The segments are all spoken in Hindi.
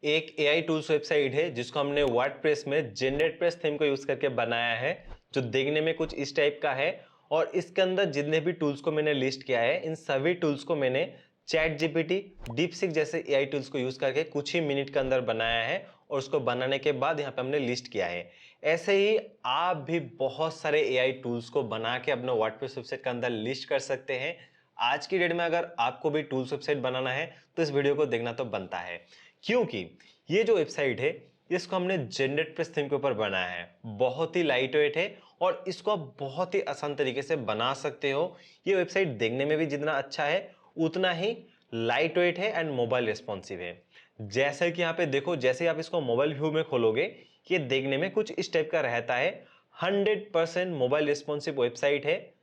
एक एआई टूल्स वेबसाइट है जिसको हमने वर्डप्रेस में जेनरेटप्रेस थीम को यूज करके बनाया है, जो देखने में कुछ इस टाइप का है। और इसके अंदर जितने भी टूल्स को मैंने लिस्ट किया है, इन सभी टूल्स को मैंने चैट जीपीटी, डीपसीक जैसे एआई टूल्स को यूज करके कुछ ही मिनट के अंदर बनाया है। और उसको बनाने के बाद यहाँ पे हमने लिस्ट किया है। ऐसे ही आप भी बहुत सारे एआई टूल्स को बना के अपने वर्डप्रेस वेबसाइट के अंदर लिस्ट कर सकते हैं। आज की डेट में अगर आपको भी टूल्स वेबसाइट बनाना है तो इस वीडियो को देखना तो बनता है, क्योंकि ये जो वेबसाइट है इसको हमने जेनरेटप्रेस थीम के ऊपर बनाया है। बहुत ही लाइट वेट है और इसको आप बहुत ही आसान तरीके से बना सकते हो। ये वेबसाइट देखने में भी जितना अच्छा है उतना ही लाइट वेट है एंड मोबाइल रिस्पॉन्सिव है। जैसे कि यहाँ पे देखो, जैसे आप इसको मोबाइल व्यू में खोलोगे, ये देखने में कुछ इस टाइप का रहता है। 100% मोबाइल रिस्पॉन्सिव वेबसाइट है।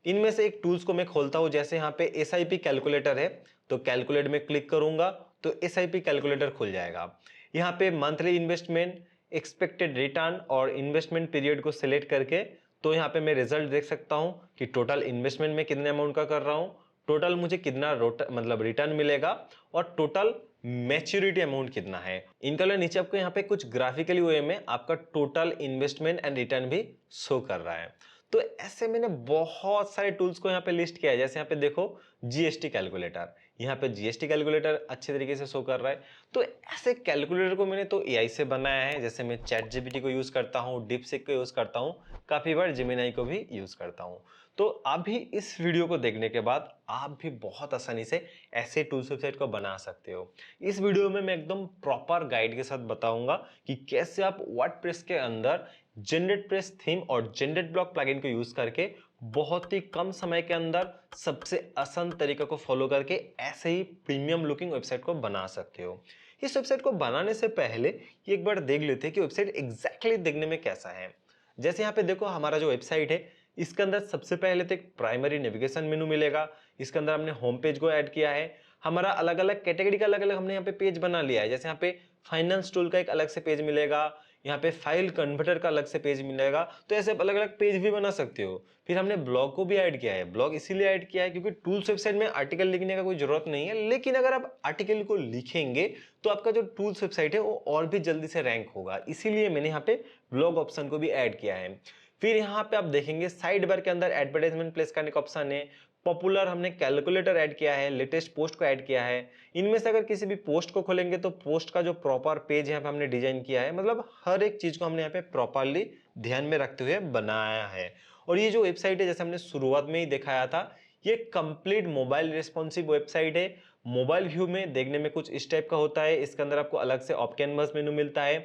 इनमें से एक टूल्स को मैं खोलता हूं, जैसे यहाँ पे एसआईपी कैलकुलेटर है, तो कैलकुलेट में क्लिक करूंगा तो एसआईपी कैलकुलेटर खुल जाएगा। यहाँ पे मंथली इन्वेस्टमेंट, एक्सपेक्टेड रिटर्न और इन्वेस्टमेंट पीरियड को सिलेक्ट करके तो यहाँ पे मैं रिजल्ट देख सकता हूँ कि टोटल इन्वेस्टमेंट में कितने अमाउंट का कर रहा हूँ, टोटल मुझे कितना मतलब रिटर्न मिलेगा और टोटल मैच्योरिटी अमाउंट कितना है। इनका नीचे आपको यहाँ पे कुछ ग्राफिकली वे में आपका टोटल इन्वेस्टमेंट एंड रिटर्न भी शो कर रहा है। तो ऐसे मैंने बहुत सारे टूल्स को यहाँ पे लिस्ट किया है। जैसे यहाँ पे देखो जीएसटी कैलकुलेटर, यहाँ पे जीएसटी कैलकुलेटर अच्छे तरीके से शो कर रहा है। तो ऐसे कैलकुलेटर को मैंने तो एआई से बनाया है। जैसे मैं चैट जीपीटी को यूज करता हूँ, डीपसीक को यूज करता हूँ, काफी बार जेमिनाई को भी यूज करता हूँ। तो अभी इस वीडियो को देखने के बाद आप भी बहुत आसानी से ऐसे टूल्स वेबसाइट को बना सकते हो। इस वीडियो में मैं एकदम प्रॉपर गाइड के साथ बताऊंगा कि कैसे आप वर्डप्रेस के अंदर जेनरेटप्रेस थीम और जेनरेट ब्लॉक प्लगइन को यूज करके बहुत ही कम समय के अंदर सबसे आसान तरीका को फॉलो करके ऐसे ही प्रीमियम लुकिंग वेबसाइट को बना सकते हो। इस वेबसाइट को बनाने से पहले एक बार देख लेते हैं कि वेबसाइट एग्जैक्टली देखने में कैसा है। जैसे यहाँ पे देखो, हमारा जो वेबसाइट है इसके अंदर सबसे पहले तो एक प्राइमरी नेविगेशन मेनू मिलेगा। इसके अंदर हमने होम पेज को ऐड किया है। हमारा अलग अलग कैटेगरी का अलग अलग हमने यहाँ पे पेज बना लिया है। जैसे यहाँ पे फाइनेंस टूल का एक अलग से पेज मिलेगा, यहाँ पे फाइल कन्वर्टर का अलग से पेज मिलेगा। तो ऐसे अलग अलग पेज भी बना सकते हो। फिर हमने ब्लॉग को भी ऐड किया है। ब्लॉग इसीलिए ऐड किया है क्योंकि टूल्स वेबसाइट में आर्टिकल लिखने का कोई जरूरत नहीं है, लेकिन अगर आप आर्टिकल को लिखेंगे तो आपका जो टूल्स वेबसाइट है वो और भी जल्दी से रैंक होगा। इसीलिए मैंने यहाँ पे ब्लॉग ऑप्शन को भी ऐड किया है। फिर यहाँ पे आप देखेंगे साइड बार के अंदर एडवर्टाइजमेंट प्लेस करने का ऑप्शन है। पॉपुलर हमने कैलकुलेटर ऐड किया है, लेटेस्ट पोस्ट को ऐड किया है। इनमें से अगर किसी भी पोस्ट को खोलेंगे तो पोस्ट का जो प्रॉपर पेज यहाँ पे हमने डिजाइन किया है, मतलब हर एक चीज को हमने यहाँ पे प्रॉपरली ध्यान में रखते हुए बनाया है। और ये जो वेबसाइट है, जैसे हमने शुरुआत में ही दिखाया था, ये कंप्लीट मोबाइल रिस्पॉन्सिव वेबसाइट है। मोबाइल व्यू में देखने में कुछ इस टाइप का होता है। इसके अंदर आपको अलग से ऑफ कैनवस मेनू मिलता है।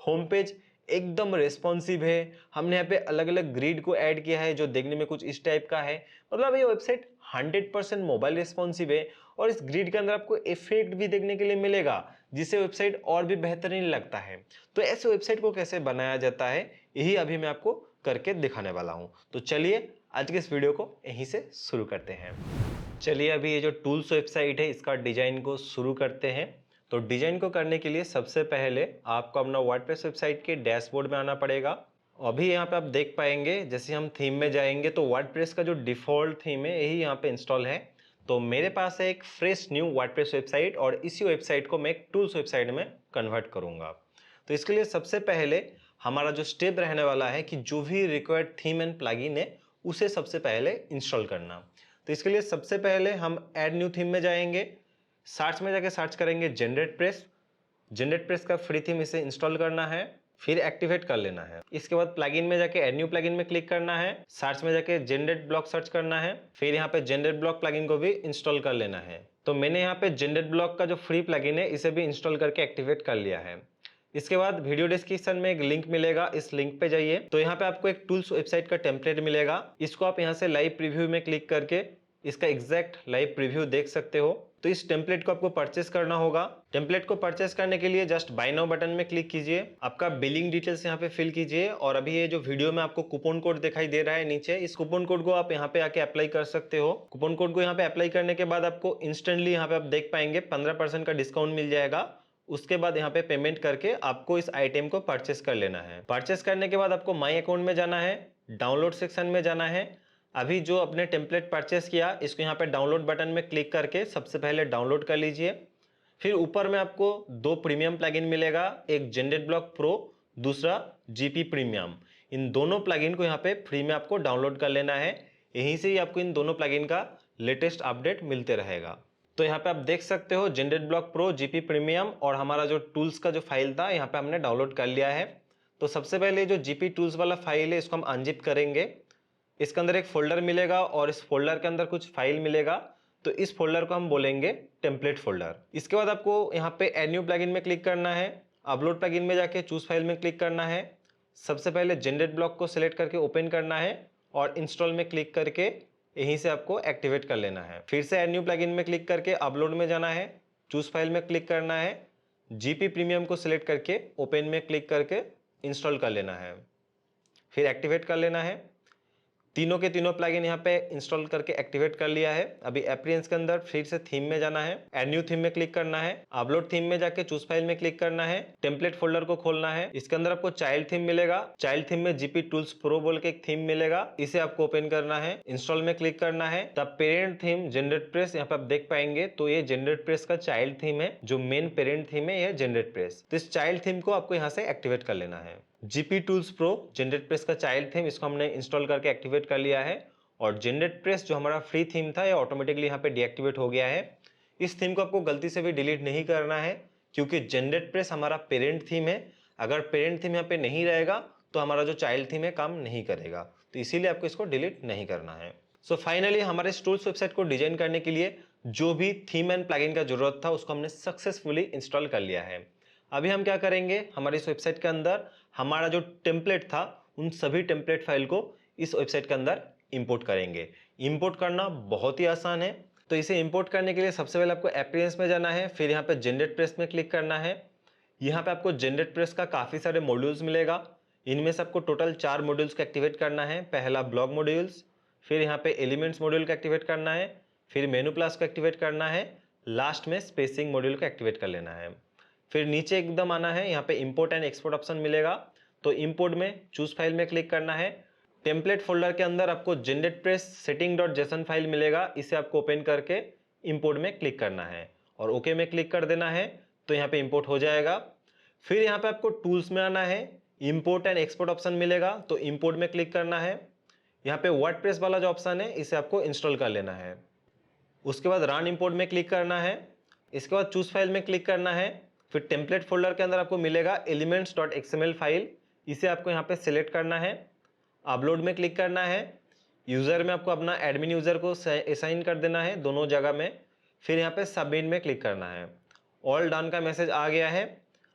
होम पेज एकदम रिस्पॉन्सिव है। हमने यहाँ पे अलग अलग ग्रिड को ऐड किया है जो देखने में कुछ इस टाइप का है। मतलब ये वेबसाइट 100% मोबाइल रिस्पॉन्सिव है। और इस ग्रिड के अंदर आपको इफेक्ट भी देखने के लिए मिलेगा, जिससे वेबसाइट और भी बेहतरीन लगता है। तो ऐसे वेबसाइट को कैसे बनाया जाता है यही अभी मैं आपको करके दिखाने वाला हूं। तो चलिए आज के इस वीडियो को यहीं से शुरू करते हैं। चलिए अभी ये जो टूल्स वेबसाइट है इसका डिजाइन को शुरू करते हैं। तो डिजाइन को करने के लिए सबसे पहले आपको अपना वर्डप्रेस वेबसाइट के डैशबोर्ड में आना पड़ेगा। अभी यहाँ पे आप देख पाएंगे, जैसे हम थीम में जाएंगे तो वर्डप्रेस का जो डिफॉल्ट थीम है यही यहाँ पे इंस्टॉल है। तो मेरे पास है एक फ्रेश न्यू वर्डप्रेस वेबसाइट और इसी वेबसाइट को मैं एक टूल्स वेबसाइट में कन्वर्ट करूंगा। तो इसके लिए सबसे पहले हमारा जो स्टेप रहने वाला है कि जो भी रिक्वायर्ड थीम एंड प्लगइन है उसे सबसे पहले इंस्टॉल करना। तो इसके लिए सबसे पहले हम ऐड न्यू थीम में जाएंगे। सर्च में जाके सर्च करेंगे जेनरेटप्रेस। जेनरेटप्रेस का फ्री थीम इसे इंस्टॉल करना है, फिर एक्टिवेट कर लेना है। इसके बाद प्लगइन में जाके ऐड न्यू प्लगइन में क्लिक करना है। सर्च में जाके जेनरेट ब्लॉक सर्च करना है, फिर यहाँ पे जेनरेट ब्लॉक प्लगइन को भी इंस्टॉल कर लेना है। तो मैंने यहाँ पे जेनरेट ब्लॉक का जो फ्री प्लगइन है इसे भी इंस्टॉल करके एक्टिवेट कर लिया है। इसके बाद वीडियो डिस्क्रिप्शन में एक लिंक मिलेगा, इस लिंक पे जाइए तो यहाँ पे आपको एक टूल्स वेबसाइट का टेम्पलेट मिलेगा। इसको आप यहाँ से लाइव प्रीव्यू में क्लिक करके इसका एग्जैक्ट लाइव प्रीव्यू देख सकते हो। तो इस टेम्पलेट को आपको परचेस करना होगा। टेम्पलेट को परचेस करने के लिए जस्ट बाय नाउ बटन में क्लिक कीजिए, आपका बिलिंग डिटेल्स यहाँ पे फिल कीजिए और अभी ये जो वीडियो में आपको कूपन कोड दिखाई दे रहा है नीचे, इस कूपन कोड को आप यहाँ पे आके अप्लाई कर सकते हो। कूपन कोड को यहाँ पे अप्लाई करने के बाद आपको इंस्टेंटली यहाँ पे आप देख पाएंगे 15% का डिस्काउंट मिल जाएगा। उसके बाद यहाँ पे पेमेंट करके आपको इस आइटम को परचेस कर लेना है। परचेस करने के बाद आपको माई अकाउंट में जाना है, डाउनलोड सेक्शन में जाना है। अभी जो अपने टेम्पलेट परचेस किया इसको यहाँ पे डाउनलोड बटन में क्लिक करके सबसे पहले डाउनलोड कर लीजिए। फिर ऊपर में आपको 2 प्रीमियम प्लगइन मिलेगा, एक जनरेट ब्लॉक प्रो, दूसरा जीपी प्रीमियम। इन दोनों प्लगइन को यहाँ पे फ्री में आपको डाउनलोड कर लेना है। यहीं से ही आपको इन दोनों प्लगइन का लेटेस्ट अपडेट मिलते रहेगा। तो यहाँ पे आप देख सकते हो generate block pro, GP premium और हमारा जो टूल्स का जो फाइल था यहाँ पे हमने डाउनलोड कर लिया है। तो सबसे पहले जो जीपी टूल्स वाला फाइल है इसको हम अनजिप करेंगे। इसके अंदर एक फोल्डर मिलेगा और इस फोल्डर के अंदर कुछ फाइल मिलेगा, तो इस फोल्डर को हम बोलेंगे टेम्पलेट फोल्डर। इसके बाद आपको यहाँ पे ऐड न्यू प्लगइन में क्लिक करना है, अपलोड प्लगइन में जाके चूज फाइल में क्लिक करना है। सबसे पहले जनरेट ब्लॉक को सिलेक्ट करके ओपन करना है और इंस्टॉल में क्लिक करके यहीं से आपको एक्टिवेट कर लेना है। फिर से ऐड न्यू प्लगइन में क्लिक करके अपलोड में जाना है, चूज फाइल में क्लिक करना है, जीपी प्रीमियम को सिलेक्ट करके ओपन में क्लिक करके इंस्टॉल कर लेना है, फिर एक्टिवेट कर लेना है। तीनों के तीनों प्लगइन यहाँ पे इंस्टॉल करके एक्टिवेट कर लिया है। अभी एप्रियंस के अंदर फिर से थीम में जाना है, ऐड न्यू थीम में क्लिक करना है, अपलोड थीम में जाके चूज फाइल में क्लिक करना है, टेम्पलेट फोल्डर को खोलना है। इसके अंदर आपको चाइल्ड थीम मिलेगा, चाइल्ड थीम में जीपी टूल्स प्रो बोल के एक थीम मिलेगा, इसे आपको ओपन करना है, इंस्टॉल में क्लिक करना है। The parent theme generate press यहाँ पे आप देख पाएंगे, तो ये जनरेट प्रेस का चाइल्ड थीम है, जो मेन पेरेंट थीम है यह जनरेट प्रेस। तो इस चाइल्ड थीम को आपको यहाँ से एक्टिवेट कर लेना है। GP tools pro generate press का चाइल्ड थीम, इसको हमने इंस्टॉल करके एक्टिवेट कर लिया है और जनरेट प्रेस जो हमारा फ्री थीम था ये ऑटोमेटिकली यहाँ पे डीएक्टिवेट हो गया है। इस थीम को आपको गलती से भी डिलीट नहीं करना है, क्योंकि जनरेट प्रेस हमारा पेरेंट थीम है। अगर पेरेंट थीम यहाँ पे नहीं रहेगा तो हमारा जो चाइल्ड थीम है काम नहीं करेगा, तो इसीलिए आपको इसको डिलीट नहीं करना है। सो फाइनली हमारे टूल्स वेबसाइट को डिजाइन करने के लिए जो भी थीम एंड प्लगइन का जरूरत था उसको हमने सक्सेसफुली इंस्टॉल कर लिया है। अभी हम क्या करेंगे, हमारी इस वेबसाइट के अंदर हमारा जो टेम्पलेट था उन सभी टेम्पलेट फाइल को इस वेबसाइट के अंदर इंपोर्ट करेंगे। इंपोर्ट करना बहुत ही आसान है। तो इसे इंपोर्ट करने के लिए सबसे पहले आपको एप्रियंस में जाना है, फिर यहाँ पे जनरेट प्रेस में क्लिक करना है। यहाँ पे आपको जनरेट प्रेस का काफ़ी सारे मॉड्यूल्स मिलेगा। इनमें से आपको टोटल 4 मॉड्यूल्स को एक्टिवेट करना है। पहला ब्लॉग मॉड्यूल्स, फिर यहाँ पे एलिमेंट्स मॉड्यूल को एक्टिवेट करना है, फिर मेनू प्लस को एक्टिवेट करना है, लास्ट में स्पेसिंग मॉड्यूल को एक्टिवेट कर लेना है। फिर नीचे एकदम आना है, यहाँ पे इंपोर्ट एंड एक्सपोर्ट ऑप्शन मिलेगा, तो इंपोर्ट में चूज फाइल में क्लिक करना है। टेम्पलेट फोल्डर के अंदर आपको जनरेट प्रेस setting.json फाइल मिलेगा, इसे आपको ओपन करके इंपोर्ट में क्लिक करना है और ओके में क्लिक कर देना है, तो यहाँ पे इंपोर्ट हो जाएगा। फिर यहाँ पे आपको टूल्स में आना है, इंपोर्ट एंड एक्सपोर्ट ऑप्शन मिलेगा, तो इंपोर्ट में क्लिक करना है। यहाँ पे वर्डप्रेस वाला जो ऑप्शन है इसे आपको इंस्टॉल कर लेना है। उसके बाद रन इंपोर्ट में क्लिक करना है, इसके बाद चूज फाइल में क्लिक करना है। फिर टेम्पलेट फोल्डर के अंदर आपको मिलेगा elements.xml फाइल, इसे आपको यहाँ पे सिलेक्ट करना है, अपलोड में क्लिक करना है। यूज़र में आपको अपना एडमिन यूज़र को असाइन कर देना है दोनों जगह में। फिर यहाँ पे सबमिट में क्लिक करना है। ऑल डन का मैसेज आ गया है।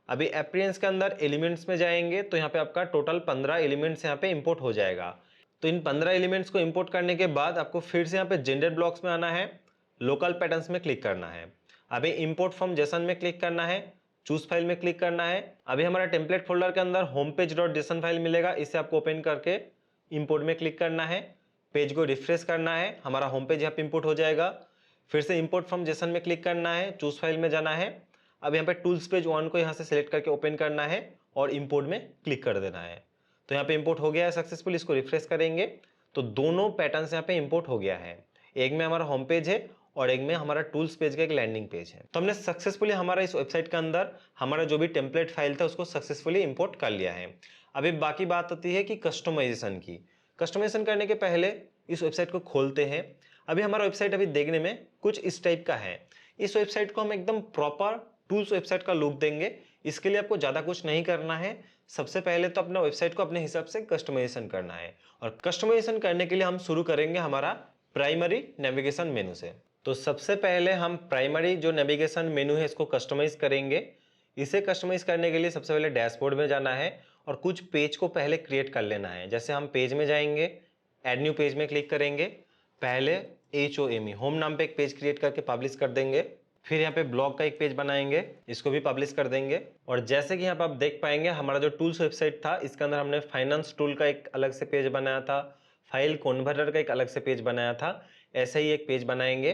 अभी एप्रियंस के अंदर एलिमेंट्स में जाएंगे, तो यहाँ पे आपका टोटल 15 एलिमेंट्स यहाँ पे इंपोर्ट हो जाएगा। तो इन 15 एलिमेंट्स को इंपोर्ट करने के बाद आपको फिर से यहाँ पे जनरेट ब्लॉक्स में आना है, लोकल पैटर्न्स में क्लिक करना है। अभी इंपोर्ट फ्रॉम जेसन में क्लिक करना है, चूज फाइल में क्लिक करना है। अभी हमारा टेम्पलेट फोल्डर के अंदर home page dot JSON file मिलेगा, इसे आपको ओपन करके इंपोर्ट में क्लिक करना है, पेज को रिफ्रेश करना है, हमारा होम पेज यहाँ पे इंपोर्ट हो जाएगा। फिर से इंपोर्ट फ्रॉम जेसन में क्लिक करना है, चूज फाइल में जाना है। अब यहाँ पे टूल्स पेज 1 को यहाँ से सिलेक्ट करके ओपन करना है और इंपोर्ट में क्लिक कर देना है। तो यहाँ पे इंपोर्ट हो गया है सक्सेसफुल। इसको रिफ्रेश करेंगे तो दोनों पैटर्न्स यहाँ पे इंपोर्ट हो गया है। एक में हमारा होम पेज है और एक में हमारा टूल्स पेज का एक लैंडिंग पेज है। तो हमने सक्सेसफुली हमारा इस वेबसाइट के अंदर हमारा जो भी टेम्पलेट फाइल था उसको सक्सेसफुली इंपोर्ट कर लिया है। अभी बाकी बात आती है कि कस्टमाइजेशन की। कस्टमाइजेशन करने के पहले इस वेबसाइट को खोलते हैं। अभी हमारा वेबसाइट अभी देखने में कुछ इस टाइप का है। इस वेबसाइट को हम एकदम प्रॉपर टूल्स वेबसाइट का लुक देंगे। इसके लिए आपको ज़्यादा कुछ नहीं करना है। सबसे पहले तो अपना वेबसाइट को अपने हिसाब से कस्टमाइजेशन करना है और कस्टमाइजेशन करने के लिए हम शुरू करेंगे हमारा प्राइमरी नेविगेशन मेनू से। तो सबसे पहले हम प्राइमरी जो नेविगेशन मेनू है इसको कस्टमाइज करेंगे। इसे कस्टमाइज करने के लिए सबसे पहले डैशबोर्ड में जाना है और कुछ पेज को पहले क्रिएट कर लेना है। जैसे हम पेज में जाएंगे, ऐड न्यू पेज में क्लिक करेंगे, पहले HOME होम नाम पे एक पेज क्रिएट करके पब्लिश कर देंगे। फिर यहाँ पे ब्लॉग का एक पेज बनाएंगे, इसको भी पब्लिश कर देंगे। और जैसे कि यहाँ पे आप देख पाएंगे हमारा जो टूल्स वेबसाइट था इसके अंदर हमने फाइनेंस टूल का एक अलग से पेज बनाया था, फाइल कन्वर्टर का एक अलग से पेज बनाया था। ऐसे ही एक पेज बनाएंगे,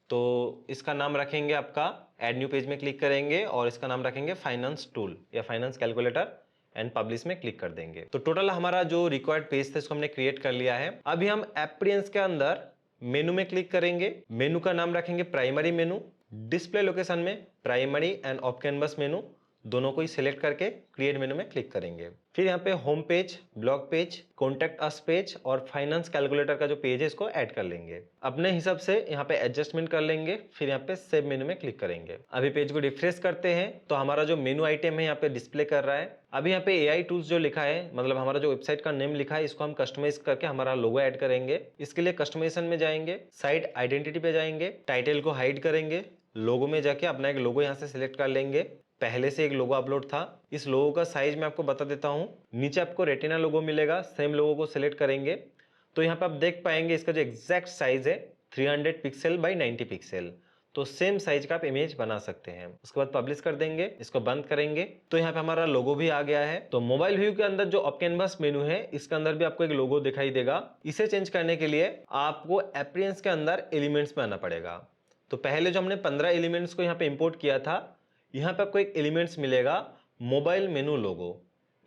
तो इसका नाम रखेंगे आपका, ऐड न्यू पेज में क्लिक करेंगे और इसका नाम रखेंगे फाइनेंस टूल या फाइनेंस कैलकुलेटर एंड पब्लिश में क्लिक कर देंगे। तो टोटल हमारा जो रिक्वायर्ड पेज था इसको हमने क्रिएट कर लिया है। अभी हम एप्रियंस के अंदर मेनू में क्लिक करेंगे, मेनू का नाम रखेंगे प्राइमरी मेनू। डिस्प्ले लोकेशन में प्राइमरी एंड ऑफ कैनवस मेनू दोनों को ही सिलेक्ट करके क्रिएट मेनू में क्लिक करेंगे। फिर यहाँ पे home page, blog page, contact us page और फाइनेंस कैलकुलेटर का जो पेज है इसको ऐड कर लेंगे। अपने हिसाब से यहाँ पे एडजस्टमेंट कर लेंगे। फिर यहाँ पे सेव मेनू में क्लिक करेंगे। अभी पेज को रिफ्रेश करते हैं तो हमारा जो मेनू आइटम है यहाँ पे डिस्प्ले कर रहा है। अभी यहाँ पे AI टूल्स जो लिखा है, मतलब हमारा जो वेबसाइट का नेम लिखा है, इसको हम कस्टमाइज करके हमारा लोगो ऐड करेंगे। इसके लिए कस्टमाइजेशन में जाएंगे, साइट आइडेंटिटी पे जाएंगे, टाइटल को हाइड करेंगे, लोगो में जाके अपना एक लोगो यहाँ से सिलेक्ट कर लेंगे। पहले से एक लोगो अपलोड था, इस लोगो का साइज मैं आपको बता देता हूँ। नीचे आपको रेटिना लोगो मिलेगा, सेम लोगो को सिलेक्ट करेंगे तो यहाँ पे आप देख पाएंगे इसका जो एग्जैक्ट साइज है 300 पिक्सल बाई 90 पिक्सल। तो सेम साइज का आप इमेज बना सकते हैं। उसके बाद पब्लिश कर देंगे, इसको बंद करेंगे तो यहाँ पे हमारा लोगो भी आ गया है। तो मोबाइल व्यू के अंदर जो ऑफ कैनवस मेनू है इसके अंदर भी आपको एक लोगो दिखाई देगा। इसे चेंज करने के लिए आपको अपीयरेंस के अंदर एलिमेंट्स में आना पड़ेगा। तो पहले जो हमने 15 एलिमेंट्स को यहाँ पे इंपोर्ट किया था, यहाँ पे आपको एक एलिमेंट्स मिलेगा मोबाइल मेनू लोगो।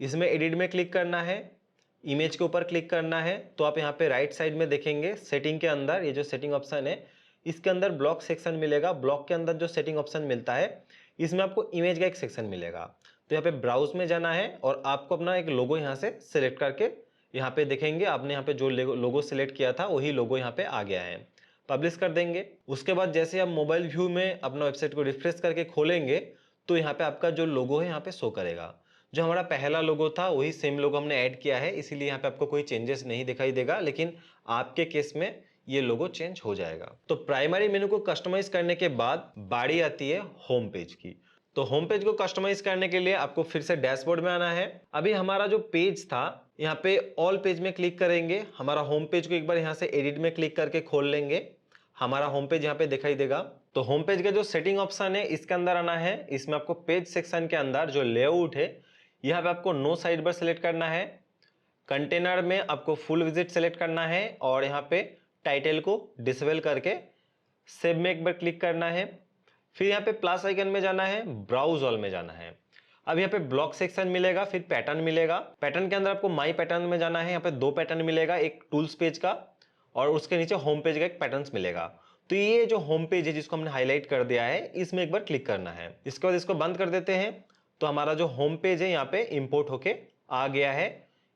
इसमें एडिट में क्लिक करना है, इमेज के ऊपर क्लिक करना है तो आप यहाँ पे राइट साइड में देखेंगे सेटिंग के अंदर ये जो सेटिंग ऑप्शन है इसके अंदर ब्लॉक सेक्शन मिलेगा। ब्लॉक के अंदर जो सेटिंग ऑप्शन मिलता है इसमें आपको इमेज का एक सेक्शन मिलेगा। तो यहाँ पे ब्राउज में जाना है और आपको अपना एक लोगो यहाँ से सिलेक्ट करके यहाँ पे देखेंगे आपने यहाँ पे जो लोगो सिलेक्ट किया था वही लोगो यहाँ पे आ गया है। पब्लिश कर देंगे। उसके बाद जैसे आप मोबाइल व्यू में अपना वेबसाइट को रिफ्रेश करके खोलेंगे तो यहाँ पे आपका जो लोगो है यहाँ पे शो करेगा। जो हमारा पहला लोगो था वही सेम लोगो हमने ऐड किया है, इसीलिए यहाँ पे आपको कोई चेंजेस नहीं दिखाई देगा, लेकिन आपके केस में ये लोगो चेंज हो जाएगा। तो प्राइमरी मेनू को कस्टमाइज करने के बाद बारी आती है होम पेज की। तो होम पेज को कस्टमाइज करने के लिए आपको फिर से डैशबोर्ड में आना है। अभी हमारा जो पेज था यहाँ पे ऑल पेज में क्लिक करेंगे। हमारा होम पेज को एक बार यहाँ से एडिट में क्लिक करके खोल लेंगे। हमारा होम पेज यहाँ पे दिखाई देगा। तो होम पेज का जो सेटिंग ऑप्शन है इसके अंदर आना है। इसमें आपको पेज सेक्शन के अंदर जो लेआउट है यहाँ पे आपको नो साइड बार सेलेक्ट करना है। कंटेनर में आपको फुल विजिट सेलेक्ट करना है और यहाँ पे टाइटल को डिसेबल करके सेव में एक बार क्लिक करना है। फिर यहाँ पे प्लस आइकन में जाना है, ब्राउज ऑल में जाना है। अब यहाँ पे ब्लॉक सेक्शन मिलेगा, फिर पैटर्न मिलेगा। पैटर्न के अंदर आपको माई पैटर्न में जाना है। यहाँ पे 2 पैटर्न मिलेगा, एक टूल्स पेज का और उसके नीचे होम पेज का एक पैटर्न्स मिलेगा। तो ये जो होम पेज है जिसको हमने हाईलाइट कर दिया है इसमें एक बार क्लिक करना है। इसके बाद इसको बंद कर देते हैं तो हमारा जो होम पेज है यहाँ पे इंपोर्ट होके आ गया है।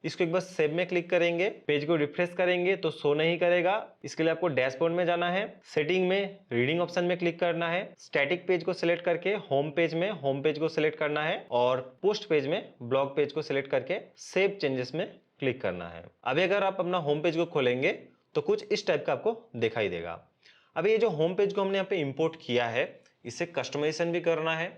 इसको एक बार सेव में क्लिक करेंगे, पेज को रिफ्रेश करेंगे तो शो नहीं करेगा। इसके लिए आपको डैशबोर्ड में जाना है, सेटिंग में रीडिंग ऑप्शन में क्लिक करना है, स्टैटिक पेज को सिलेक्ट करके होम पेज में होम पेज को सिलेक्ट करना है और पोस्ट पेज में ब्लॉग पेज को सिलेक्ट करके सेव चेंजेस में क्लिक करना है। अभी अगर आप अपना होम पेज को खोलेंगे तो कुछ इस टाइप का आपको दिखाई देगा। अभी ये जो होम पेज को हमने यहाँ पे इंपोर्ट किया है इसे कस्टमाइजेशन भी करना है।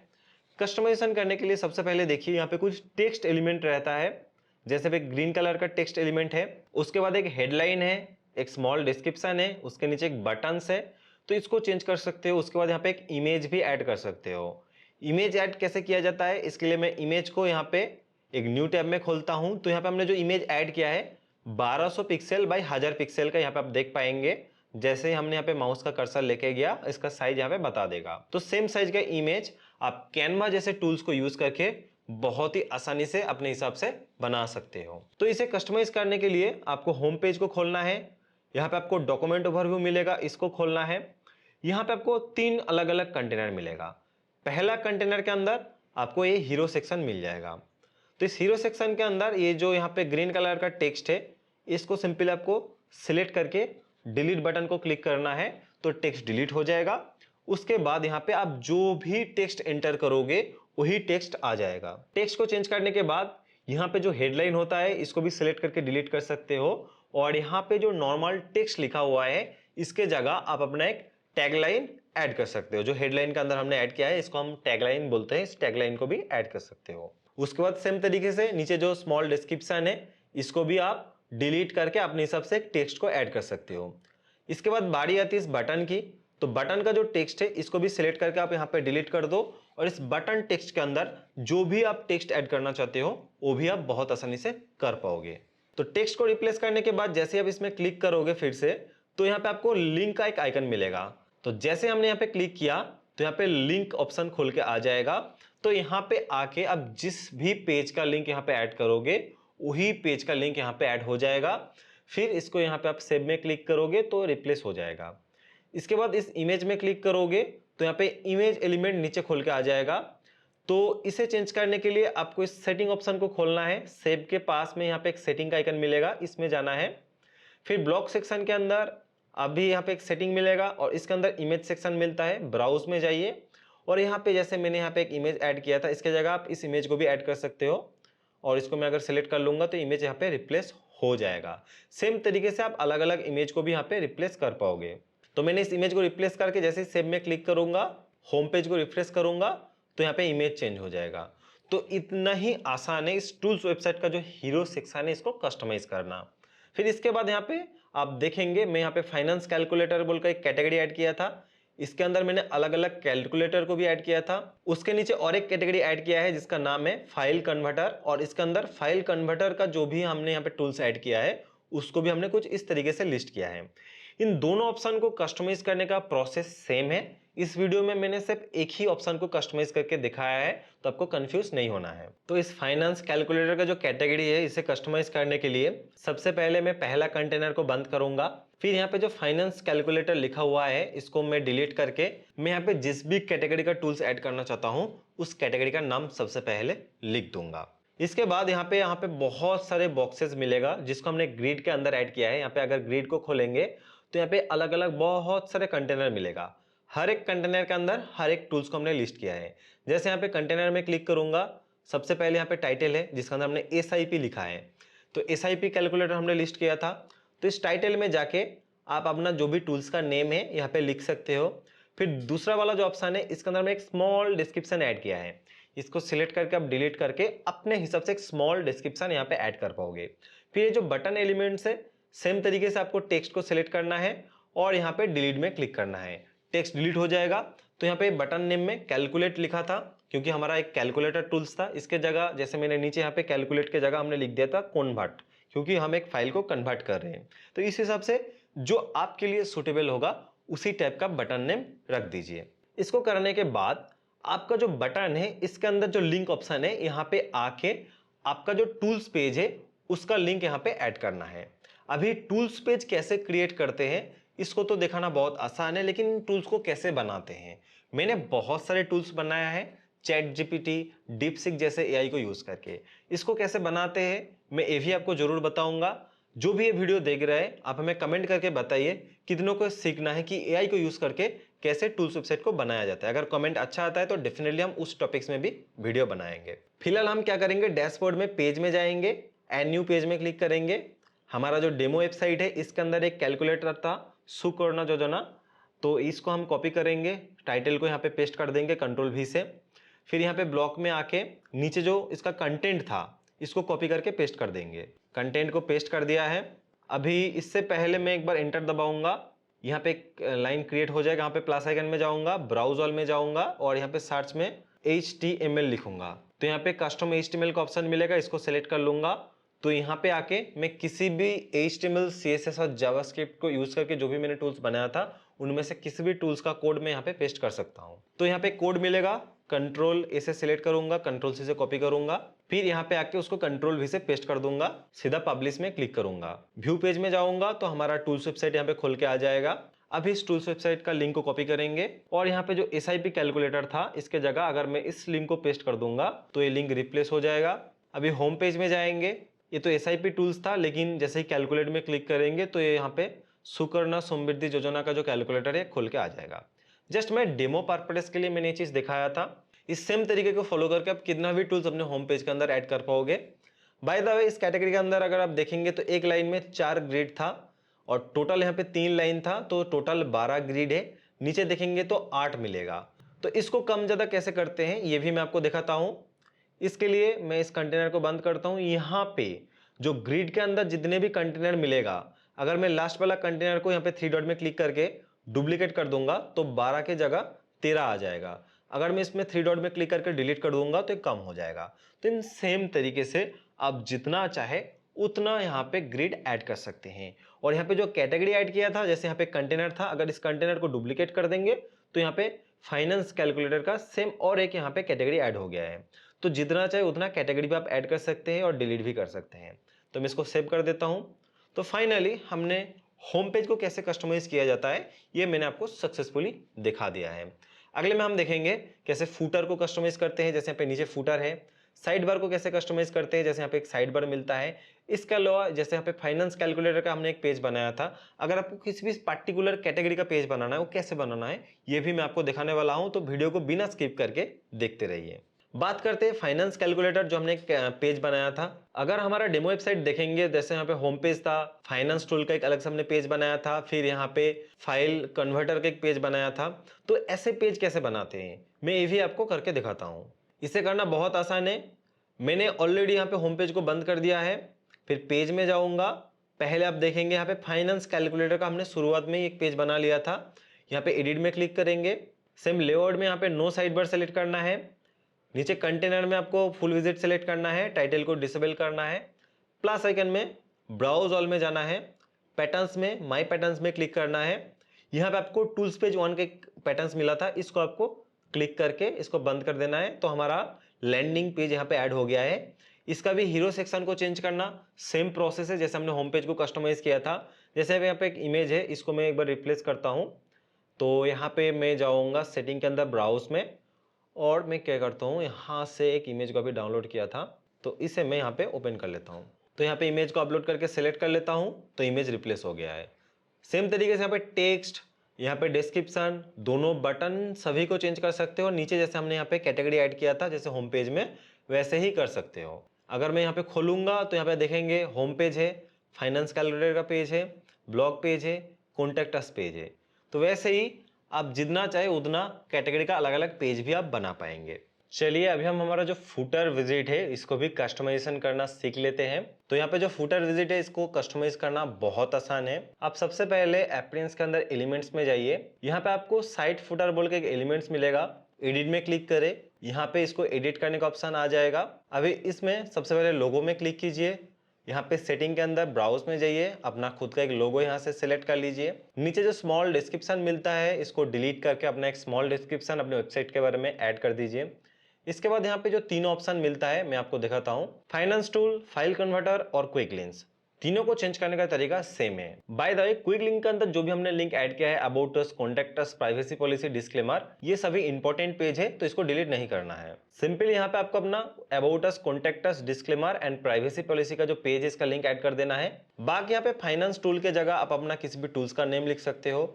कस्टमाइजेशन करने के लिए सबसे पहले देखिए यहाँ पे कुछ टेक्स्ट एलिमेंट रहता है। जैसे पे ग्रीन कलर का टेक्स्ट एलिमेंट है, उसके बाद एक हेडलाइन है, एक स्मॉल डिस्क्रिप्शन है, उसके नीचे एक बटन्स है, तो इसको चेंज कर सकते हो। उसके बाद यहाँ पे एक इमेज भी ऐड कर सकते हो। इमेज ऐड कैसे किया जाता है इसके लिए मैं इमेज को यहाँ पे एक न्यू टैब में खोलता हूँ। तो यहाँ पे हमने जो इमेज ऐड किया है 1200 पिक्सल बाई 1000 पिक्सल का यहाँ पे आप देख पाएंगे। जैसे ही हमने यहाँ पे माउस का कर्सर लेके गया इसका साइज यहाँ पे बता देगा। तो सेम साइज का इमेज आप कैनवा जैसे टूल्स को यूज करके बहुत ही आसानी से अपने हिसाब से बना सकते हो। तो इसे कस्टमाइज करने के लिए आपको होम पेज को खोलना है। यहाँ पे आपको डॉक्यूमेंट ओवरव्यू मिलेगा, इसको खोलना है। यहाँ पे आपको 3 अलग अलग कंटेनर मिलेगा। पहला कंटेनर के अंदर आपको ये हीरो सेक्शन मिल जाएगा। तो इस हीरो सेक्शन के अंदर ये जो यहाँ पे ग्रीन कलर का टेक्स्ट है इसको सिंपली आपको सिलेक्ट करके डिलीट बटन को क्लिक करना है तो टेक्स्ट डिलीट हो जाएगा। उसके बाद यहाँ पे आप जो भी टेक्स्ट एंटर करोगे वही टेक्स्ट आ जाएगा। टेक्स्ट को चेंज करने के बाद यहाँ पे जो हेडलाइन होता है इसको भी सिलेक्ट करके डिलीट कर सकते हो और यहाँ पे जो नॉर्मल टेक्स्ट लिखा हुआ है इसके जगह आप अपना एक टैगलाइन ऐड कर सकते हो। जो हेडलाइन के अंदर हमने ऐड किया है इसको हम टैगलाइन बोलते हैं, इस टैगलाइन को भी ऐड कर सकते हो। उसके बाद सेम तरीके से नीचे जो स्मॉल डिस्क्रिप्शन है इसको भी आप डिलीट करके अपने हिसाब से टेक्स्ट को ऐड कर सकते हो। इसके बाद बारी आती है इस बटन की। तो बटन का जो टेक्स्ट है इसको भी सिलेक्ट करके आप यहाँ पे डिलीट कर दो और इस बटन टेक्स्ट के अंदर जो भी आप टेक्स्ट ऐड करना चाहते हो वो भी आप बहुत आसानी से कर पाओगे। तो टेक्स्ट को रिप्लेस करने के बाद जैसे आप इसमें क्लिक करोगे फिर से तो यहाँ पे आपको लिंक का एक आइकन मिलेगा। तो जैसे हमने यहाँ पे क्लिक किया तो यहाँ पे लिंक ऑप्शन खोल के आ जाएगा। तो यहाँ पे आके आप जिस भी पेज का लिंक यहाँ पे ऐड करोगे वही पेज का लिंक यहाँ पे ऐड हो जाएगा। फिर इसको यहाँ पे आप सेव में क्लिक करोगे तो रिप्लेस हो जाएगा। इसके बाद इस इमेज में क्लिक करोगे तो यहाँ पे इमेज एलिमेंट नीचे खोल के आ जाएगा। तो इसे चेंज करने के लिए आपको इस सेटिंग ऑप्शन को खोलना है। सेव के पास में यहाँ पे एक सेटिंग का आइकन मिलेगा, इसमें जाना है। फिर ब्लॉक सेक्शन के अंदर अभी यहाँ पे एक सेटिंग मिलेगा और इसके अंदर इमेज सेक्शन मिलता है, ब्राउज में जाइए और यहाँ पे जैसे मैंने यहाँ पे एक इमेज ऐड किया था, इसके जगह आप इस इमेज को भी ऐड कर सकते हो और इसको मैं अगर सेलेक्ट कर लूंगा तो इमेज यहाँ पे रिप्लेस हो जाएगा। सेम तरीके से आप अलग अलग इमेज को भी यहाँ पे रिप्लेस कर पाओगे। तो मैंने इस इमेज को रिप्लेस करके जैसे सेव में क्लिक करूंगा, होम पेज को रिफ्रेश करूंगा तो यहाँ पे इमेज चेंज हो जाएगा। तो इतना ही आसान है इस टूल्स वेबसाइट का जो हीरो सेक्शन है इसको कस्टमाइज करना। फिर इसके बाद यहाँ पे आप देखेंगे मैं यहाँ पे फाइनेंस कैलकुलेटर बोल कर एक कैटेगरी ऐड किया था। इसके अंदर मैंने अलग अलग कैलकुलेटर को भी ऐड किया था। उसके नीचे और एक कैटेगरी ऐड किया है जिसका नाम है फाइल कन्वर्टर, और इसके अंदर फाइल कन्वर्टर का जो भी हमने यहाँ पे टूल्स ऐड किया है उसको भी हमने कुछ इस तरीके से लिस्ट किया है। इन दोनों ऑप्शन को कस्टमाइज करने का प्रोसेस सेम है। इस वीडियो में मैंने सिर्फ एक ही ऑप्शन को कस्टमाइज करके दिखाया है, तो आपको कंफ्यूज नहीं होना है। तो इस फाइनेंस कैलकुलेटर का जो कैटेगरी है इसे कस्टमाइज करने के लिए सबसे पहले मैं पहला कंटेनर को बंद करूंगा। फिर यहाँ पे जो फाइनेंस कैलकुलेटर लिखा हुआ है इसको मैं डिलीट करके मैं यहाँ पे जिस भी कैटेगरी का टूल्स ऐड करना चाहता हूँ उस कैटेगरी का नाम सबसे पहले लिख दूंगा। इसके बाद यहाँ पे बहुत सारे बॉक्सेस मिलेगा जिसको हमने ग्रिड के अंदर ऐड किया है। यहाँ पे अगर ग्रिड को खोलेंगे तो यहाँ पे अलग अलग बहुत सारे कंटेनर मिलेगा। हर एक कंटेनर के अंदर हर एक टूल्स को हमने लिस्ट किया है। जैसे यहाँ पे कंटेनर में क्लिक करूंगा, सबसे पहले यहाँ पे टाइटल है जिसका अंदर हमने SIP लिखा है, तो SIP कैलकुलेटर हमने लिस्ट किया था। तो इस टाइटल में जाके आप अपना जो भी टूल्स का नेम है यहाँ पे लिख सकते हो। फिर दूसरा वाला जो ऑप्शन है इसके अंदर में एक स्मॉल डिस्क्रिप्शन ऐड किया है, इसको सिलेक्ट करके आप डिलीट करके अपने हिसाब से एक स्मॉल डिस्क्रिप्शन यहाँ पे ऐड कर पाओगे। फिर ये जो बटन एलिमेंट्स है सेम तरीके से आपको टेक्स्ट को सिलेक्ट करना है और यहाँ पे डिलीट में क्लिक करना है, टेक्स्ट डिलीट हो जाएगा। तो यहाँ पे बटन नेम में कैलकुलेट लिखा था क्योंकि हमारा एक कैलकुलेटर टूल्स था, इसके जगह जैसे मैंने नीचे यहाँ पे कैलकुलेट के जगह हमने लिख दिया था कन्वर्ट, क्योंकि हम एक फाइल को कन्वर्ट कर रहे हैं। तो इस हिसाब से जो आपके लिए सुटेबल होगा उसी टाइप का बटन नेम रख दीजिए। इसको करने के बाद आपका जो बटन है इसके अंदर जो लिंक ऑप्शन है यहाँ पे आके आपका जो टूल्स पेज है उसका लिंक यहाँ पे ऐड करना है। अभी टूल्स पेज कैसे क्रिएट करते हैं इसको तो दिखाना बहुत आसान है, लेकिन टूल्स को कैसे बनाते हैं मैंने बहुत सारे टूल्स बनाया है ChatGPT, DeepSeek जैसे AI को यूज करके। इसको कैसे बनाते हैं मैं ये भी आपको जरूर बताऊंगा। जो भी ये वीडियो देख रहे हैं आप हमें कमेंट करके बताइए कितनों को सीखना है कि AI को यूज करके कैसे टूल्स वेबसाइट को बनाया जाता है। अगर कमेंट अच्छा आता है तो डेफिनेटली हम उस टॉपिक्स में भी वीडियो बनाएंगे। फिलहाल हम क्या करेंगे, डैशबोर्ड में पेज में जाएंगे, एड न्यू पेज में क्लिक करेंगे। हमारा जो डेमो वेबसाइट है इसके अंदर एक कैलकुलेटर था सुकर्णा योजना, तो इसको हम कॉपी करेंगे, टाइटल को यहाँ पे पेस्ट कर देंगे Ctrl+V से। फिर यहाँ पे ब्लॉक में आके नीचे जो इसका कंटेंट था इसको कॉपी करके पेस्ट कर देंगे। कंटेंट को पेस्ट कर दिया है। अभी इससे पहले मैं एक बार एंटर दबाऊंगा, यहाँ पे एक लाइन क्रिएट हो जाएगा। यहाँ पे प्लस आइकन में जाऊंगा, ब्राउज ऑल में जाऊंगा और यहाँ पे सर्च में HTML लिखूंगा। तो यहाँ पे कस्टम HTML का ऑप्शन मिलेगा, इसको सेलेक्ट कर लूंगा। तो यहाँ पे आके मैं किसी भी HTML, CSS और जावास्क्रिप्ट को यूज करके जो भी मैंने टूल्स बनाया था उनमें से किसी भी टूल्स का कोड मैं यहाँ पे पेस्ट कर सकता हूँ। तो यहाँ पे कोड मिलेगा, Ctrl+A से सिलेक्ट करूंगा, Ctrl+C से कॉपी करूंगा, फिर यहाँ पे आके उसको Ctrl+V से पेस्ट कर दूंगा, सीधा पब्लिश में क्लिक करूंगा। व्यू पेज में जाऊंगा तो हमारा टूल्स वेबसाइट यहाँ पे खोल के आ जाएगा। अभी इस टूल्स वेबसाइट का लिंक को कॉपी करेंगे और यहाँ पे जो SIP कैलकुलेटर था इसके जगह अगर मैं इस लिंक को पेस्ट कर दूंगा तो ये लिंक रिप्लेस हो जाएगा। अभी होम पेज में जाएंगे, ये तो SIP टूल्स था लेकिन जैसे ही कैलकुलेट में क्लिक करेंगे तो ये यहाँ पे सुकर्णा समृद्धि योजना का जो कैलकुलेटर है खोल के आ जाएगा। जस्ट मैं डेमो पर्पस के लिए मैंने ये चीज दिखाया था। इस सेम तरीके को फॉलो करके आप कितना भी टूल्स अपने होम पेज के अंदर ऐड कर पाओगे। बाय द वे इस कैटेगरी के अंदर अगर आप देखेंगे तो एक लाइन में 4 ग्रिड था और टोटल यहाँ पे 3 लाइन था, तो टोटल 12 ग्रिड है। नीचे देखेंगे तो 8 मिलेगा। तो इसको कम ज्यादा कैसे करते हैं ये भी मैं आपको दिखाता हूँ। इसके लिए मैं इस कंटेनर को बंद करता हूँ। यहाँ पे जो ग्रिड के अंदर जितने भी कंटेनर मिलेगा, अगर मैं लास्ट वाला कंटेनर को यहाँ पे 3 डॉट में क्लिक करके डुप्लीकेट कर दूंगा तो 12 के जगह 13 आ जाएगा। अगर मैं इसमें 3 डॉट में क्लिक करके डिलीट कर दूंगा तो कम हो जाएगा। तो इन सेम तरीके से आप जितना चाहे उतना यहाँ पे ग्रिड ऐड कर सकते हैं। और यहाँ पे जो कैटेगरी ऐड किया था, जैसे यहाँ पे कंटेनर था, अगर इस कंटेनर को डुप्लीकेट कर देंगे तो यहाँ पे फाइनेंस कैलकुलेटर का सेम और एक यहाँ पे कैटेगरी ऐड हो गया है। तो जितना चाहे उतना कैटेगरी भी आप ऐड कर सकते हैं और डिलीट भी कर सकते हैं। तो मैं इसको सेव कर देता हूँ। तो फाइनली हमने होम पेज को कैसे कस्टमाइज किया जाता है ये मैंने आपको सक्सेसफुली दिखा दिया है। अगले में हम देखेंगे कैसे फूटर को कस्टमाइज करते हैं, जैसे यहाँ पे नीचे फूटर है। साइड बार को कैसे कस्टमाइज करते हैं, जैसे यहाँ पे एक साइड बार मिलता है। इसके अलावा जैसे यहाँ पे फाइनेंस कैलकुलेटर का हमने एक पेज बनाया था, अगर आपको किसी भी पर्टिकुलर कैटेगरी का पेज बनाना है वो कैसे बनाना है ये भी मैं आपको दिखाने वाला हूं, तो वीडियो को बिना स्किप करके देखते रहिए। बात करते हैं फाइनेंस कैलकुलेटर जो हमने एक पेज बनाया था। अगर हमारा डेमो वेबसाइट देखेंगे, जैसे यहाँ पे होम पेज था, फाइनेंस टूल का एक अलग से हमने पेज बनाया था, फिर यहाँ पे फाइल कन्वर्टर का एक पेज बनाया था। तो ऐसे पेज कैसे बनाते हैं मैं ये भी आपको करके दिखाता हूँ। इसे करना बहुत आसान है। मैंने ऑलरेडी यहाँ पे होम पेज को बंद कर दिया है, फिर पेज में जाऊंगा। पहले आप देखेंगे यहाँ पे फाइनेंस कैलकुलेटर का हमने शुरुआत में ही एक पेज बना लिया था। यहाँ पे एडिट में क्लिक करेंगे, सेम लेआउट में यहाँ पे नो साइड बार सेलेक्ट करना है। नीचे कंटेनर में आपको फुल विजिट सेलेक्ट करना है, टाइटल को डिसेबल करना है। प्लस आइकन में ब्राउज ऑल में जाना है, पैटर्न्स में माई पैटर्न्स में क्लिक करना है। यहाँ पे आपको टूल्स पेज 1 के पैटर्न्स मिला था, इसको आपको क्लिक करके इसको बंद कर देना है। तो हमारा लैंडिंग पेज यहाँ पे ऐड हो गया है। इसका भी हीरो सेक्शन को चेंज करना सेम प्रोसेस है जैसे हमने होम पेज को कस्टमाइज किया था। जैसे यहाँ पे एक इमेज है, इसको मैं एक बार रिप्लेस करता हूँ। तो यहाँ पे मैं जाऊँगा सेटिंग के अंदर ब्राउज में, और मैं क्या करता हूँ यहाँ से एक इमेज को अभी डाउनलोड किया था, तो इसे मैं यहाँ पे ओपन कर लेता हूँ। तो यहाँ पे इमेज को अपलोड करके सेलेक्ट कर लेता हूँ, तो इमेज रिप्लेस हो गया है। सेम तरीके से यहाँ पे टेक्स्ट, यहाँ पे डिस्क्रिप्शन, दोनों बटन सभी को चेंज कर सकते हो। नीचे जैसे हमने यहाँ पे कैटेगरी ऐड किया था जैसे होम पेज में, वैसे ही कर सकते हो। अगर मैं यहाँ पे खोलूंगा तो यहाँ पे देखेंगे होम पेज है, फाइनेंस कैलकुलेटर का पेज है, ब्लॉग पेज है, कॉन्टैक्ट अस पेज है। तो वैसे ही आप जितना चाहे उतना कैटेगरी का अलग अलग पेज भी आप बना पाएंगे। चलिए अभी हम हमारा जो फुटर विजिट है इसको भी कस्टमाइजेशन करना सीख लेते हैं। तो यहाँ पे जो फुटर विजिट है इसको कस्टमाइज करना बहुत आसान है। आप सबसे पहले अपीयरेंस के अंदर एलिमेंट्स में जाइए, यहाँ पे आपको साइट फुटर बोल के एक एलिमेंट्स मिलेगा, एडिट में क्लिक करें। यहाँ पे इसको एडिट करने का ऑप्शन आ जाएगा। अभी इसमें सबसे पहले लोगो में क्लिक कीजिए, यहाँ पे सेटिंग के अंदर ब्राउज में जाइए, अपना खुद का एक लोगो यहाँ से सिलेक्ट कर लीजिए। नीचे जो स्मॉल डिस्क्रिप्शन मिलता है इसको डिलीट करके अपना एक स्मॉल डिस्क्रिप्शन अपने वेबसाइट के बारे में ऐड कर दीजिए। इसके बाद यहाँ पे जो तीन ऑप्शन मिलता है मैं आपको दिखाता हूँ, फाइनेंस टूल, फाइल कन्वर्टर और क्विक लिंक्स। तीनों को चेंज करने का तरीका सेम है। By the way quick link के अंदर जो भी हमने लिंक ऐड किया है, about us, contact us, privacy policy, disclaimer, ये सभी इंपॉर्टेंट पेज है तो इसको डिलीट नहीं करना है। सिंपली यहाँ पे आपको अपना about us, contact us, disclaimer and privacy policy का जो पेज है इसका लिंक ऐड कर देना है। बाकी यहाँ पे फाइनेंस टूल के जगह आप अपना किसी भी टूल्स का नेम लिख सकते हो।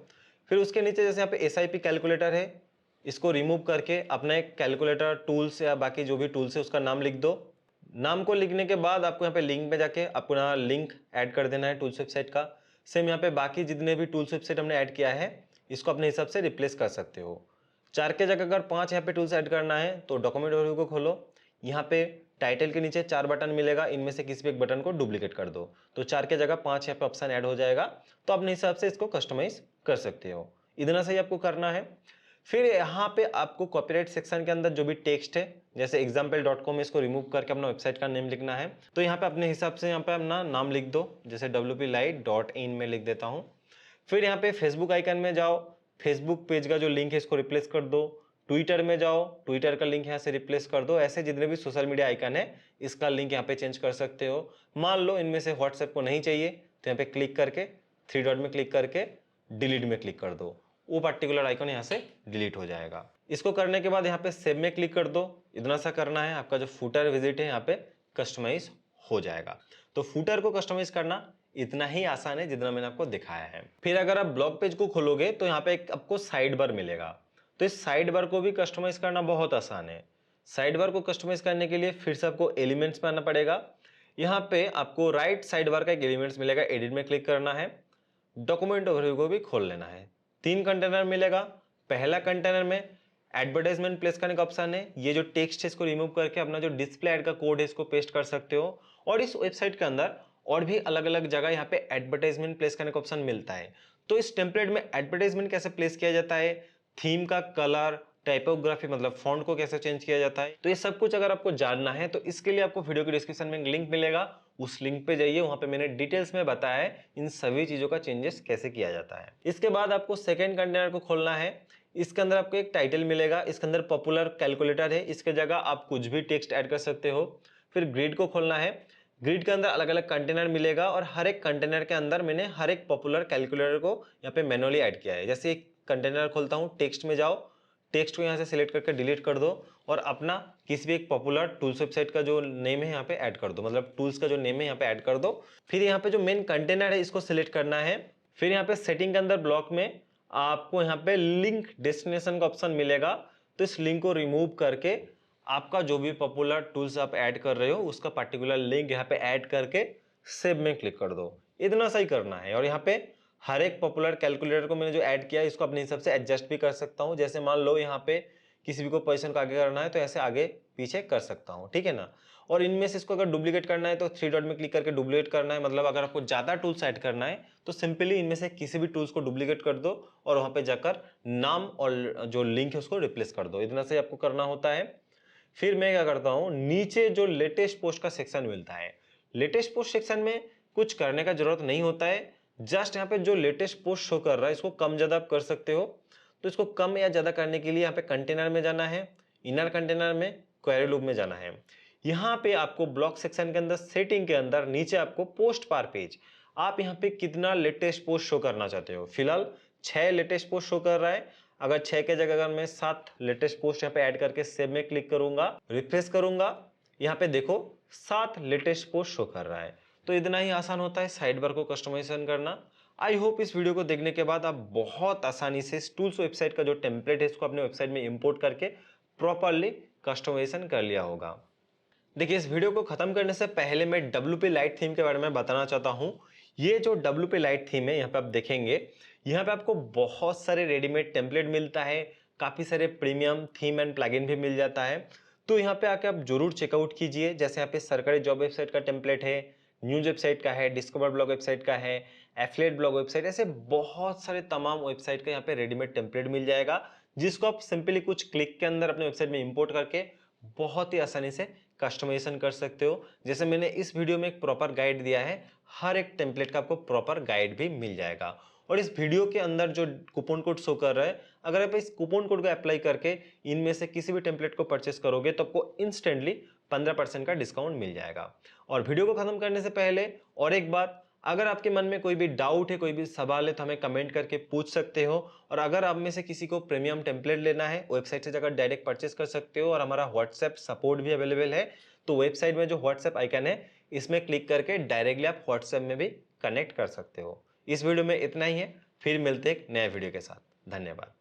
फिर उसके नीचे जैसे यहाँ पे SIP कैलकुलेटर है, इसको रिमूव करके अपना एक कैलकुलेटर टूल्स या बाकी जो भी टूल्स है उसका नाम लिख दो। नाम को लिखने के बाद आपको यहाँ पे लिंक में जाके अपना लिंक ऐड कर देना है टूल्स वेबसाइट का। सेम यहाँ पे बाकी जितने भी टूल्स वेबसाइट हमने ऐड किया है इसको अपने हिसाब से रिप्लेस कर सकते हो। 4 के जगह अगर 5 यहाँ पे टूल्स ऐड करना है तो डॉक्यूमेंट ओवरव्यू को खोलो, यहाँ पे टाइटल के नीचे 4 बटन मिलेगा, इनमें से किसी भी एक बटन को डुप्लीकेट कर दो, तो 4 के जगह 5 यहाँ पे ऑप्शन ऐड हो जाएगा। तो अपने हिसाब से इसको कस्टमाइज कर सकते हो, इतना सही आपको करना है। फिर यहाँ पे आपको कॉपीराइट सेक्शन के अंदर जो भी टेक्स्ट है जैसे example.com, इसको रिमूव करके अपना वेबसाइट का नेम लिखना है। तो यहाँ पे अपने हिसाब से यहाँ पे अपना नाम लिख दो, जैसे wplight.in में लिख देता हूँ। फिर यहाँ पे फेसबुक आइकन में जाओ, फेसबुक पेज का जो लिंक है इसको रिप्लेस कर दो। ट्विटर में जाओ, ट्विटर का लिंक यहाँ से रिप्लेस कर दो। ऐसे जितने भी सोशल मीडिया आइकन है इसका लिंक यहाँ पे चेंज कर सकते हो। मान लो इनमें से व्हाट्सएप को नहीं चाहिए तो यहाँ पे क्लिक करके 3 डॉट में क्लिक करके डिलीट में क्लिक कर दो, वो पर्टिकुलर आइकन यहाँ से डिलीट हो जाएगा। इसको करने के बाद यहाँ पे सेव में क्लिक कर दो, इतना सा करना है, आपका जो फुटर विजिट है यहाँ पे कस्टमाइज हो जाएगा। तो फुटर को कस्टमाइज करना इतना ही आसान है जितना मैंने आपको दिखाया है। फिर अगर आप ब्लॉग पेज को खोलोगे तो यहाँ पे एक आपको साइड बार मिलेगा, तो इस साइड बार को भी कस्टमाइज करना बहुत आसान है। साइड बार को कस्टमाइज करने के लिए फिर से आपको एलिमेंट्स में आना पड़ेगा। यहाँ पे आपको राइट साइड बार का एक एलिमेंट्स मिलेगा, एडिट में क्लिक करना है, डॉक्यूमेंट ओवरव्यू को भी खोल लेना है। 3 कंटेनर मिलेगा। पहला कंटेनर में एडवर्टाइजमेंट प्लेस करने का ऑप्शन है, ये जो टेक्स्ट है इसको रिमूव करके अपना जो डिस्प्ले ऐड का कोड है इसको पेस्ट कर सकते हो। और इस वेबसाइट के अंदर और भी अलग अलग जगह यहाँ पे एडवर्टाइजमेंट प्लेस करने का ऑप्शन मिलता है। तो इस टेम्पलेट में एडवर्टाइजमेंट कैसे प्लेस किया जाता है, थीम का कलर, टाइपोग्राफी मतलब फॉन्ट को कैसे चेंज किया जाता है, तो ये सब कुछ अगर आपको जानना है तो इसके लिए आपको वीडियो के डिस्क्रिप्शन में एक लिंक मिलेगा, उस लिंक पे जाइए, वहां पे मैंने डिटेल्स में बताया है इन सभी चीजों का चेंजेस कैसे किया जाता है। इसके बाद आपको सेकंड कंटेनर को खोलना है। इसके अंदर आपको एक टाइटल मिलेगा, इसके अंदर पॉपुलर कैलकुलेटर है, इसके जगह आप कुछ भी टेक्स्ट ऐड कर सकते हो। फिर ग्रिड को खोलना है। ग्रिड के अंदर अलग अलग कंटेनर मिलेगा और हर एक कंटेनर के अंदर मैंने हर एक पॉपुलर कैलकुलेटर को यहाँ पे मैनुअली ऐड किया है। जैसे एक कंटेनर खोलता हूँ, टेक्स्ट में जाओ, टेक्स्ट को यहाँ से सिलेक्ट करके डिलीट कर दो और अपना किसी भी एक पॉपुलर टूल्स वेबसाइट का जो नेम है यहाँ पे ऐड कर दो, मतलब टूल्स का जो नेम है यहाँ पे ऐड कर दो। फिर यहाँ पे जो मेन कंटेनर है इसको सिलेक्ट करना है। फिर यहाँ पे सेटिंग के अंदर ब्लॉक में आपको यहाँ पे लिंक डेस्टिनेशन का ऑप्शन मिलेगा, तो इस लिंक को रिमूव करके आपका जो भी पॉपुलर टूल्स आप ऐड कर रहे हो उसका पर्टिकुलर लिंक यहाँ पे ऐड करके सेव में क्लिक कर दो। इतना सही करना है। और यहाँ पे हर एक पॉपुलर कैलकुलेटर को मैंने जो ऐड किया है इसको अपने हिसाब से एडजस्ट भी कर सकता हूँ। जैसे मान लो यहाँ पे किसी भी को पोजीशन को आगे करना है तो ऐसे आगे पीछे कर सकता हूँ, ठीक है ना। और इनमें से इसको अगर डुप्लीकेट करना है तो 3 डॉट में क्लिक करके डुप्लीकेट करना है, मतलब अगर आपको ज़्यादा टूल्स ऐड करना है तो सिंपली इनमें से किसी भी टूल्स को डुप्लीकेट कर दो और वहाँ पे जाकर नाम और जो लिंक है उसको रिप्लेस कर दो। इतना से आपको करना होता है। फिर मैं क्या करता हूँ, नीचे जो लेटेस्ट पोस्ट का सेक्शन मिलता है, लेटेस्ट पोस्ट सेक्शन में कुछ करने का जरूरत नहीं होता है। जस्ट यहाँ पे जो लेटेस्ट पोस्ट शो कर रहा है इसको कम ज़्यादा आप कर सकते हो। तो इसको कम या ज़्यादा करने के लिए यहाँ पे कंटेनर में जाना है, इनर कंटेनर में क्वेरी लूप में जाना है। यहाँ पे आपको ब्लॉक सेक्शन के अंदर सेटिंग के अंदर नीचे आपको पोस्ट पर पेज, आप यहाँ पे कितना लेटेस्ट पोस्ट शो करना चाहते हो। फिलहाल 6 लेटेस्ट पोस्ट शो कर रहा है। अगर 6 के जगह अगर मैं 7 लेटेस्ट पोस्ट यहाँ पे ऐड करके सेव में क्लिक करूंगा, रिफ्रेश करूंगा, यहाँ पे देखो 7 लेटेस्ट पोस्ट शो कर रहा है। तो इतना ही आसान होता है साइड बार को कस्टमाइजेशन करना। आई होप इस वीडियो को देखने के बाद आप बहुत आसानी से इस टूल्स वेबसाइट का जो टेम्पलेट है इसको अपने वेबसाइट में इंपोर्ट करके प्रॉपरली कस्टमाइजेशन कर लिया होगा। देखिए, इस वीडियो को खत्म करने से पहले मैं WP लाइट थीम के बारे में बताना चाहता हूँ। ये जो WP लाइट थीम है यहाँ पे आप देखेंगे, यहाँ पे आपको बहुत सारे रेडीमेड टेम्पलेट मिलता है, काफ़ी सारे प्रीमियम थीम एंड प्लगइन भी मिल जाता है। तो यहाँ पे आके आप जरूर चेकआउट कीजिए। जैसे यहाँ पे सरकारी जॉब वेबसाइट का टेम्पलेट है, न्यूज वेबसाइट का है, डिस्कवर ब्लॉग वेबसाइट का है, एफिलिएट ब्लॉग वेबसाइट, ऐसे बहुत सारे तमाम वेबसाइट का यहाँ पे रेडीमेड टेम्पलेट मिल जाएगा, जिसको आप सिंपली कुछ क्लिक के अंदर अपने वेबसाइट में इंपोर्ट करके बहुत ही आसानी से कस्टमाइजेशन कर सकते हो। जैसे मैंने इस वीडियो में एक प्रॉपर गाइड दिया है, हर एक टेम्पलेट का आपको प्रॉपर गाइड भी मिल जाएगा। और इस वीडियो के अंदर जो कूपन कोड शो कर रहा है, अगर आप इस कूपन कोड को अप्लाई करके इनमें से किसी भी टेम्पलेट को परचेस करोगे तो आपको इंस्टेंटली 15% का डिस्काउंट मिल जाएगा। और वीडियो को खत्म करने से पहले और एक बात, अगर आपके मन में कोई भी डाउट है, कोई भी सवाल है तो हमें कमेंट करके पूछ सकते हो। और अगर आप में से किसी को प्रीमियम टेम्पलेट लेना है, वेबसाइट से जाकर डायरेक्ट परचेस कर सकते हो। और हमारा व्हाट्सएप सपोर्ट भी अवेलेबल है, तो वेबसाइट में जो व्हाट्सएप आइकन है इसमें क्लिक करके डायरेक्टली आप व्हाट्सएप में भी कनेक्ट कर सकते हो। इस वीडियो में इतना ही है, फिर मिलते हैं एक नए वीडियो के साथ। धन्यवाद।